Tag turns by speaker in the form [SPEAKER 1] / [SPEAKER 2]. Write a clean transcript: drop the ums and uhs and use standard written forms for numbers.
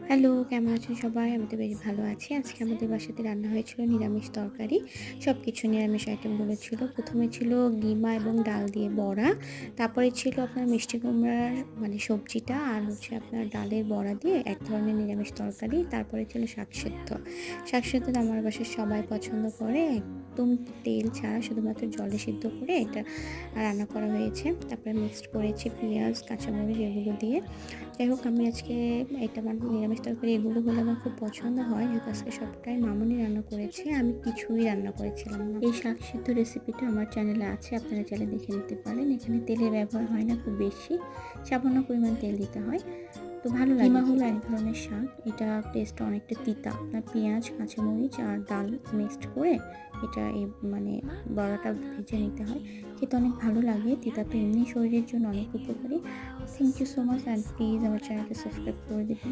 [SPEAKER 1] Hello, কেমন আছেন সবাই? আমি তো বেশ ভালো আছি। আজকে আমাদের বাসাতে রান্না হয়েছিল নিরামিষ তরকারি। সবকিছু নিরামিষ আইটেমগুলো ছিল। ১ম এ ছিল কিমা এবং ডাল দিয়ে বড়া। তারপরে ছিল আপনার মিষ্টি কুমড়ার মানে সবজিটা আর হচ্ছে আপনার ডালের বড়া দিয়ে এক ধরনের নিরামিষ তরকারি। তারপরে ছিল শাক সেদ্ধ। শাক সেদ্ধটা আমার বাসার সবাই পছন্দ করে। একদম তেল ছাড়া শুধুমাত্র জলে সিদ্ধ করে এটা রান্না করা হয়েছে। তারপরে মিক্সড করেছি পেঁয়াজ, কাঁচামরিচ এগুলো দিয়ে। যাই হোক আমি আজকে এটা আমার নিরামিষ তরকারি এগুলো হলে আমার খুব পছন্দ হয়, যেহেতু আজকে সবটাই মামুনি রান্না করেছে, আমি কিছুই রান্না করেছিলাম না। এই শাক সিদ্ধ রেসিপিটা আমার চ্যানেলে আছে, আপনারা চাইলে দেখে নিতে পারেন। এখানে তেলের ব্যবহার হয় না খুব বেশি, সামান্য পরিমাণ তেল দিতে হয়। তো ভালো লাগে। কিমা হলো এক ধরনের শাক, এটা টেস্টটা অনেকটা তিতা। আপনার পেঁয়াজ, কাঁচামরিচ আর ডাল মিক্সড করে এটা এই মানে বড়াটা ভেজে নিতে হয়। খেতে অনেক ভালো লাগে। তিতা তো এমনি শরীরের জন্য অনেক উপকারী। Thank you so much, and please আমার চ্যানেলটা সাবস্ক্রাইব করে দিবেন।